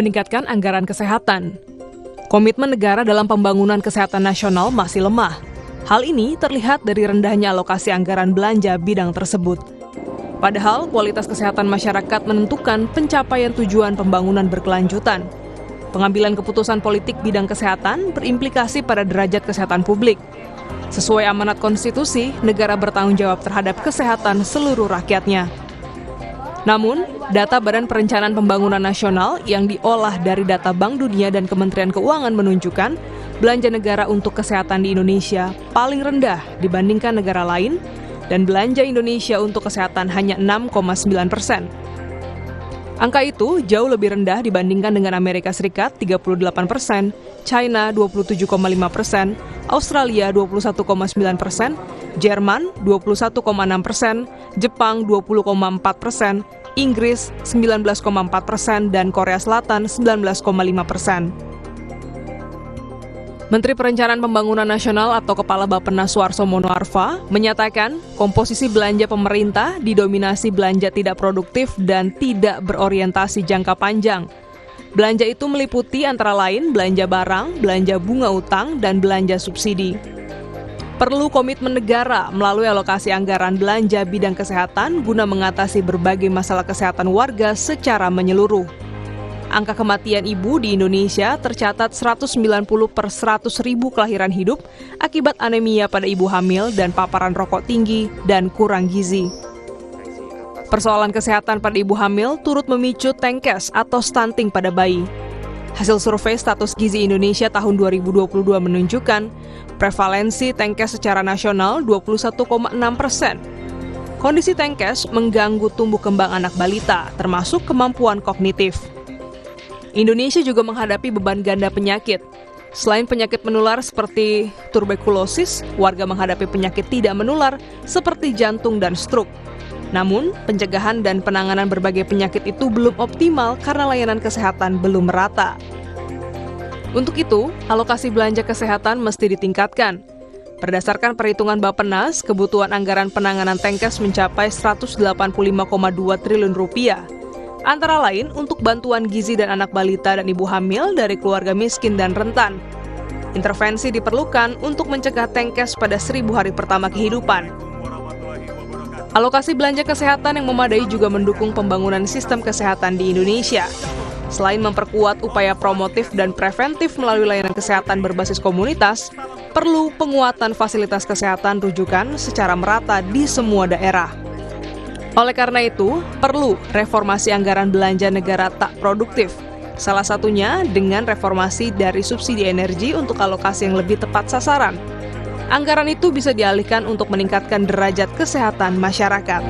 meningkatkan anggaran kesehatan. Komitmen negara dalam pembangunan kesehatan nasional masih lemah. Hal ini terlihat dari rendahnya alokasi anggaran belanja bidang tersebut. Padahal kualitas kesehatan masyarakat menentukan pencapaian tujuan pembangunan berkelanjutan. Pengambilan keputusan politik bidang kesehatan berimplikasi pada derajat kesehatan publik. Sesuai amanat konstitusi, negara bertanggung jawab terhadap kesehatan seluruh rakyatnya. Namun, data Badan Perencanaan Pembangunan Nasional yang diolah dari data Bank Dunia dan Kementerian Keuangan menunjukkan belanja negara untuk kesehatan di Indonesia paling rendah dibandingkan negara lain, dan belanja Indonesia untuk kesehatan hanya 6,9%. Angka itu jauh lebih rendah dibandingkan dengan Amerika Serikat 38%, China 27,5%, Australia 21,9%, Jerman 21,6%, Jepang 20,4%, Inggris 19,4%, dan Korea Selatan 19,5%. Menteri Perencanaan Pembangunan Nasional atau Kepala Bappenas Suarso Monoarfa menyatakan komposisi belanja pemerintah didominasi belanja tidak produktif dan tidak berorientasi jangka panjang. Belanja itu meliputi antara lain belanja barang, belanja bunga utang, dan belanja subsidi. Perlu komitmen negara melalui alokasi anggaran belanja bidang kesehatan guna mengatasi berbagai masalah kesehatan warga secara menyeluruh. Angka kematian ibu di Indonesia tercatat 190 per 100 ribu kelahiran hidup akibat anemia pada ibu hamil dan paparan rokok tinggi dan kurang gizi. Persoalan kesehatan pada ibu hamil turut memicu tengkes atau stunting pada bayi. Hasil survei status gizi Indonesia tahun 2022 menunjukkan prevalensi tengkes secara nasional 21,6%. Kondisi tengkes mengganggu tumbuh kembang anak balita, termasuk kemampuan kognitif. Indonesia juga menghadapi beban ganda penyakit. Selain penyakit menular seperti tuberkulosis, warga menghadapi penyakit tidak menular seperti jantung dan stroke. Namun, pencegahan dan penanganan berbagai penyakit itu belum optimal karena layanan kesehatan belum merata. Untuk itu, alokasi belanja kesehatan mesti ditingkatkan. Berdasarkan perhitungan Bappenas, kebutuhan anggaran penanganan tengkes mencapai 185,2 triliun rupiah. Antara lain untuk bantuan gizi dan anak balita dan ibu hamil dari keluarga miskin dan rentan. Intervensi diperlukan untuk mencegah tengkes pada 1000 hari pertama kehidupan. Alokasi belanja kesehatan yang memadai juga mendukung pembangunan sistem kesehatan di Indonesia. Selain memperkuat upaya promotif dan preventif melalui layanan kesehatan berbasis komunitas, perlu penguatan fasilitas kesehatan rujukan secara merata di semua daerah. Oleh karena itu, perlu reformasi anggaran belanja negara tak produktif. Salah satunya dengan reformasi dari subsidi energi untuk alokasi yang lebih tepat sasaran. Anggaran itu bisa dialihkan untuk meningkatkan derajat kesehatan masyarakat.